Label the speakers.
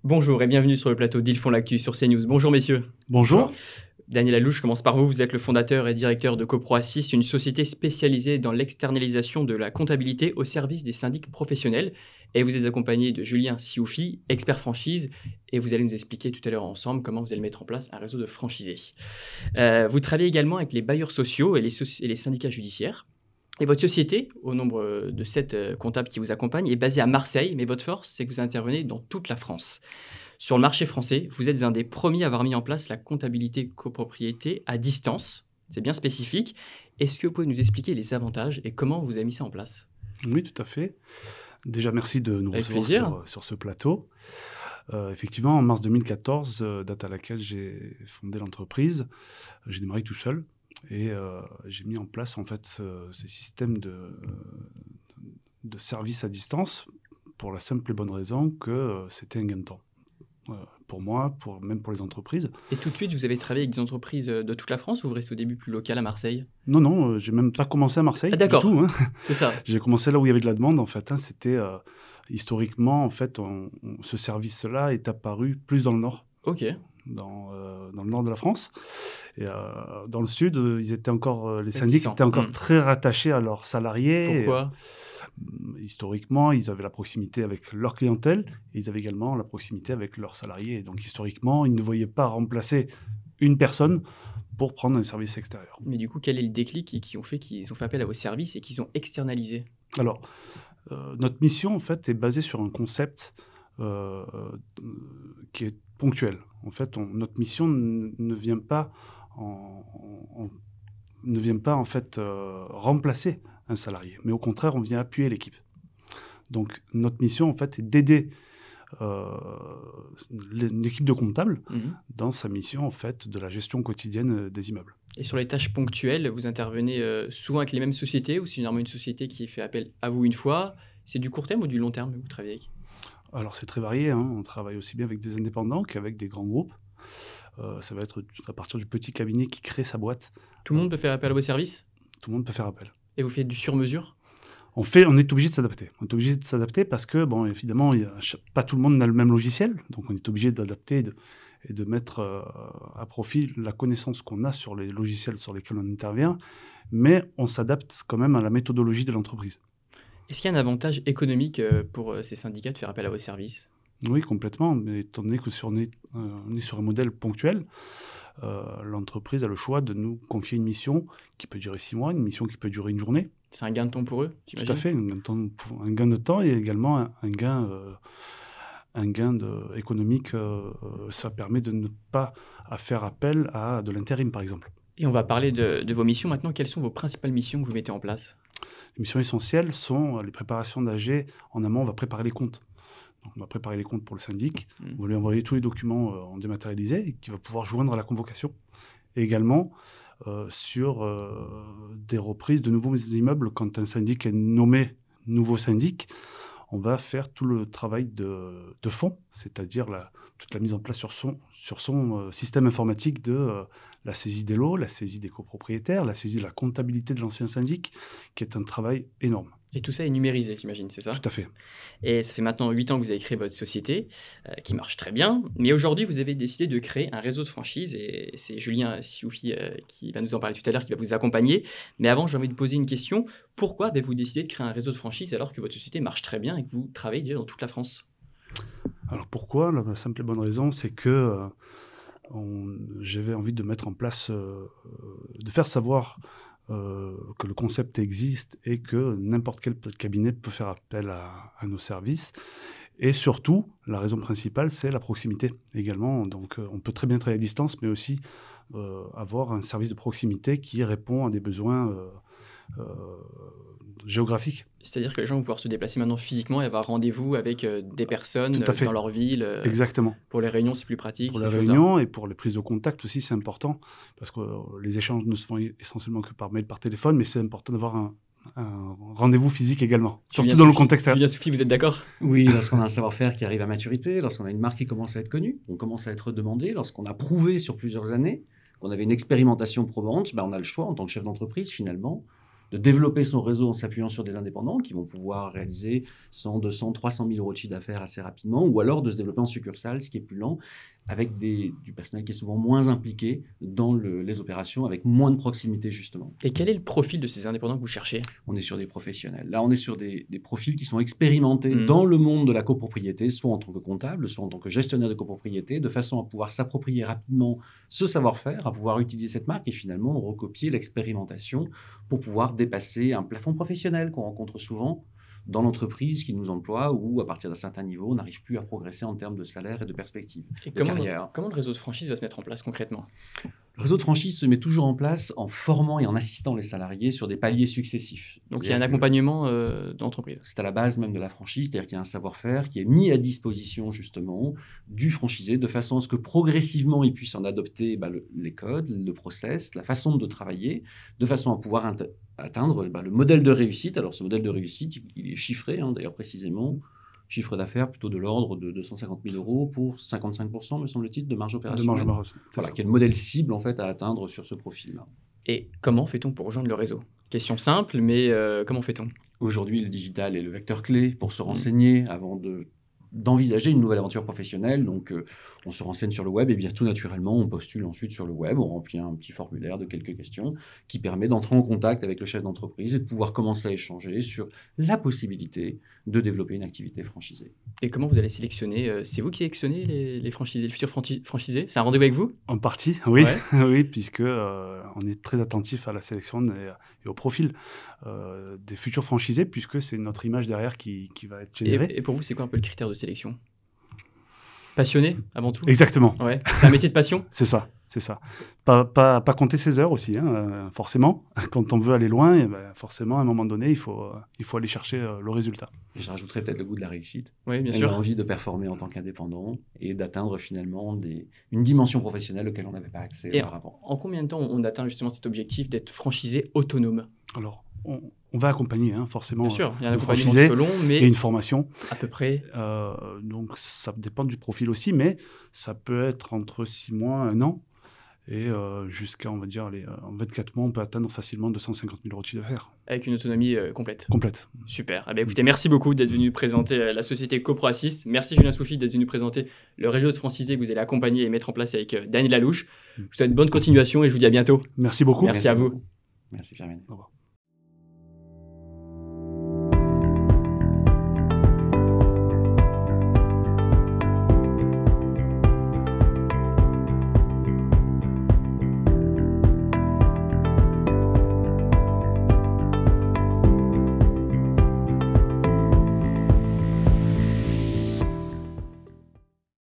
Speaker 1: Bonjour et bienvenue sur le plateau d'Ils font l'actu sur CNews. Bonjour messieurs.
Speaker 2: Bonjour.
Speaker 1: Daniel Alouche, je commence par vous. Vous êtes le fondateur et directeur de CoPro-Assist, une société spécialisée dans l'externalisation de la comptabilité au service des syndics professionnels. Et vous êtes accompagné de Julien Sioufi, expert franchise. Et vous allez nous expliquer tout à l'heure ensemble comment vous allez mettre en place un réseau de franchisés. Vous travaillez également avec les bailleurs sociaux et les syndicats judiciaires. Et votre société, au nombre de 7 comptables qui vous accompagnent, est basée à Marseille. Mais votre force, c'est que vous intervenez dans toute la France. Sur le marché français, vous êtes un des premiers à avoir mis en place la comptabilité copropriété à distance. C'est bien spécifique. Est-ce que vous pouvez nous expliquer les avantages et comment vous avez mis ça en place?
Speaker 2: Oui, tout à fait. Déjà, merci de nous
Speaker 1: Avec
Speaker 2: recevoir
Speaker 1: plaisir.
Speaker 2: sur ce plateau. Effectivement, en mars 2014, date à laquelle j'ai fondé l'entreprise, j'ai démarré tout seul et j'ai mis en place en fait ce système de service à distance pour la simple et bonne raison que c'était un gain de temps. Pour moi, même pour les entreprises.
Speaker 1: Et tout de suite, vous avez travaillé avec des entreprises de toute la France ou vous restez au début plus local à Marseille?
Speaker 2: Non, non, j'ai même pas commencé à Marseille
Speaker 1: Ah
Speaker 2: du
Speaker 1: d'accord,
Speaker 2: tout, hein.
Speaker 1: c'est ça.
Speaker 2: J'ai commencé là où il y avait de la demande en fait, hein. C'était, historiquement en fait, ce service-là est apparu plus dans le nord,
Speaker 1: Ok.
Speaker 2: dans le nord de la France et dans le sud, ils étaient encore, les syndics
Speaker 1: Réticent.
Speaker 2: étaient encore très rattachés à leurs salariés et
Speaker 1: Pourquoi?
Speaker 2: historiquement, ils avaient la proximité avec leur clientèle et ils avaient également la proximité avec leurs salariés. Donc historiquement, ils ne voyaient pas remplacer une personne pour prendre un service extérieur.
Speaker 1: Mais du coup, quel est le déclic qui ont fait qu'ils ont fait appel à vos services et qu'ils ont externalisé?
Speaker 2: Alors, notre mission, en fait, est basée sur un concept euh, qui est ponctuel. En fait, notre mission ne vient pas en fait remplacer un salarié, mais au contraire, on vient appuyer l'équipe. Donc, notre mission, en fait, est d'aider euh, une équipe de comptables
Speaker 1: Mhm.
Speaker 2: dans sa mission, en fait, de la gestion quotidienne des immeubles.
Speaker 1: Et sur les tâches ponctuelles, vous intervenez souvent avec les mêmes sociétés ou c'est généralement une société qui fait appel à vous une fois? C'est du court terme ou du long terme que vous travaillez avec?
Speaker 2: Alors, c'est très varié, hein. On travaille aussi bien avec des indépendants qu'avec des grands groupes. Ça va être à partir du petit cabinet qui crée sa boîte.
Speaker 1: Tout le monde peut faire appel à vos services?
Speaker 2: Tout le monde peut faire appel.
Speaker 1: Et vous faites du sur-mesure?
Speaker 2: On est obligé de s'adapter. On est obligé de s'adapter parce que, bon, évidemment, pas tout le monde n'a le même logiciel. Donc, on est obligé d'adapter et de mettre à profit la connaissance qu'on a sur les logiciels sur lesquels on intervient. Mais on s'adapte quand même à la méthodologie de l'entreprise.
Speaker 1: Est-ce qu'il y a un avantage économique pour ces syndicats de faire appel à vos services?
Speaker 2: Oui, complètement. Mais étant donné que on est sur un modèle ponctuel, l'entreprise a le choix de nous confier une mission qui peut durer 6 mois, une mission qui peut durer une journée.
Speaker 1: C'est un gain de temps pour eux,
Speaker 2: Tout à
Speaker 1: j'imagine?
Speaker 2: fait, un gain de temps et également un gain économique. Ça permet de ne pas à faire appel à de l'intérim, par exemple.
Speaker 1: Et on va parler de vos missions maintenant. Quelles sont vos principales missions que vous mettez en place?
Speaker 2: Les missions essentielles sont les préparations d'AG. En amont, on va préparer les comptes. Donc, on va préparer les comptes pour le syndic.
Speaker 1: Mhm.
Speaker 2: On va lui envoyer tous les documents en dématérialisé et qui va pouvoir joindre à la convocation. Et également, sur des reprises de nouveaux immeubles, quand un syndic est nommé nouveau syndic, on va faire tout le travail de fond, c'est-à-dire toute la mise en place sur son système informatique de la saisie des lots, la saisie des copropriétaires, la saisie de la comptabilité de l'ancien syndic, qui est un travail énorme.
Speaker 1: Et tout ça est numérisé, j'imagine, c'est ça?
Speaker 2: Tout à fait.
Speaker 1: Et ça fait maintenant 8 ans que vous avez créé votre société, qui marche très bien. Mais aujourd'hui, vous avez décidé de créer un réseau de franchise. Et c'est Julien Sioufi qui va nous en parler tout à l'heure, qui va vous accompagner. Mais avant, j'ai envie de poser une question. Pourquoi avez-vous décidé de créer un réseau de franchise alors que votre société marche très bien et que vous travaillez déjà dans toute la France?
Speaker 2: Alors pourquoi? La simple et bonne raison, c'est que j'avais envie de mettre en place, de faire savoir que le concept existe et que n'importe quel cabinet peut faire appel à nos services. Et surtout, la raison principale, c'est la proximité également. Donc, on peut très bien travailler à distance, mais aussi avoir un service de proximité qui répond à des besoins euh, géographiques.
Speaker 1: C'est-à-dire que les gens vont pouvoir se déplacer maintenant physiquement et avoir rendez-vous avec des personnes
Speaker 2: Tout à fait.
Speaker 1: dans leur ville.
Speaker 2: Exactement.
Speaker 1: Pour les réunions, c'est plus pratique.
Speaker 2: Pour
Speaker 1: ces
Speaker 2: les
Speaker 1: choses-là.
Speaker 2: réunions et pour les prises de contact aussi, c'est important parce que les échanges ne se font essentiellement que par mail, par téléphone, mais c'est important d'avoir un rendez-vous physique également, surtout dans le contexte.
Speaker 1: Julien Sioufi, vous êtes d'accord?
Speaker 3: Oui, lorsqu'on a un savoir-faire qui arrive à maturité, lorsqu'on a une marque qui commence à être connue, on commence à être demandé, lorsqu'on a prouvé sur plusieurs années qu'on avait une expérimentation probante, ben on a le choix en tant que chef d'entreprise finalement de développer son réseau en s'appuyant sur des indépendants qui vont pouvoir réaliser 100, 200, 300 000 euros de chiffre d'affaires assez rapidement, ou alors de se développer en succursale, ce qui est plus lent, avec du personnel qui est souvent moins impliqué dans les opérations, avec moins de proximité justement.
Speaker 1: Et quel est le profil de ces indépendants que vous cherchez?
Speaker 3: On est sur des professionnels. Là, on est sur des profils qui sont expérimentés dans le monde de la copropriété, soit en tant que comptable, soit en tant que gestionnaire de copropriété, de façon à pouvoir s'approprier rapidement ce savoir-faire, à pouvoir utiliser cette marque et finalement recopier l'expérimentation pour pouvoir dépasser un plafond professionnel qu'on rencontre souvent dans l'entreprise qui nous emploie, où à partir d'un certain niveau, on n'arrive plus à progresser en termes de salaire et de perspective
Speaker 1: Et
Speaker 3: de carrière.
Speaker 1: comment le réseau de franchise va se mettre en place concrètement?
Speaker 3: Le réseau de franchise se met toujours en place en formant et en assistant les salariés sur des paliers successifs.
Speaker 1: Donc il y a un accompagnement d'entreprise.
Speaker 3: C'est à la base même de la franchise, c'est-à-dire qu'il y a un savoir-faire qui est mis à disposition justement du franchisé de façon à ce que progressivement il puisse en adopter les codes, le process, la façon de travailler, de façon à pouvoir atteindre le modèle de réussite. Alors ce modèle de réussite, il est chiffré d'ailleurs précisément. Chiffre d'affaires plutôt de l'ordre de 250 000 euros pour 55%, me semble-t-il, de marge opérationnelle. Voilà, qui est le modèle cible en fait à atteindre sur ce profil-là.
Speaker 1: Et comment fait-on pour rejoindre le réseau? Question simple, mais comment fait-on?
Speaker 3: Aujourd'hui, le digital est le vecteur clé pour se renseigner avant d'envisager une nouvelle aventure professionnelle. Donc, on se renseigne sur le web et bien tout naturellement, on postule ensuite sur le web. On remplit un petit formulaire de quelques questions qui permet d'entrer en contact avec le chef d'entreprise et de pouvoir commencer à échanger sur la possibilité de développer une activité franchisée.
Speaker 1: Et comment vous allez sélectionner? C'est vous qui sélectionnez les franchisés, les futurs franchisés? C'est un rendez-vous avec vous?
Speaker 2: En partie, oui,
Speaker 1: Ouais.
Speaker 2: oui, puisque on est très attentif à la sélection et au profil des futurs franchisés, puisque c'est notre image derrière qui va être générée.
Speaker 1: Et pour vous, c'est quoi un peu le critère de sélection? Passionné, avant tout?
Speaker 2: Exactement.
Speaker 1: Ouais. C'est un métier de passion?
Speaker 2: C'est ça, c'est ça. Pas compter ses heures aussi, forcément. Quand on veut aller loin, forcément, à un moment donné, il faut aller chercher le résultat.
Speaker 3: Et je rajouterais peut-être le goût de la réussite.
Speaker 1: Oui, bien
Speaker 3: et
Speaker 1: sûr.
Speaker 3: l'envie de performer en tant qu'indépendant et d'atteindre finalement une dimension professionnelle auquel on n'avait pas accès auparavant.
Speaker 1: En combien de temps on atteint justement cet objectif d'être franchisé autonome?
Speaker 2: Alors, on va accompagner, forcément.
Speaker 1: Bien sûr, il y a un
Speaker 2: le
Speaker 1: accompagnement
Speaker 2: franchisé
Speaker 1: tout au long, mais
Speaker 2: et une formation.
Speaker 1: à peu près.
Speaker 2: Donc, ça dépend du profil aussi, mais ça peut être entre 6 mois, 1 an, et jusqu'à, on va dire, en 24 mois, on peut atteindre facilement 250 000 euros de chiffre d'affaires.
Speaker 1: Avec une autonomie complète.
Speaker 2: Complète.
Speaker 1: Super. Eh bien, écoutez, merci beaucoup d'être venu présenter la société CoproAssist. Merci Julien Soufi d'être venu présenter le réseau de franchisés que vous allez accompagner et mettre en place avec Daniel Lalouche. Je vous souhaite bonne continuation et je vous dis à bientôt.
Speaker 2: Merci beaucoup.
Speaker 1: Merci à vous.
Speaker 3: Merci Pierre-Méne.
Speaker 2: Au revoir.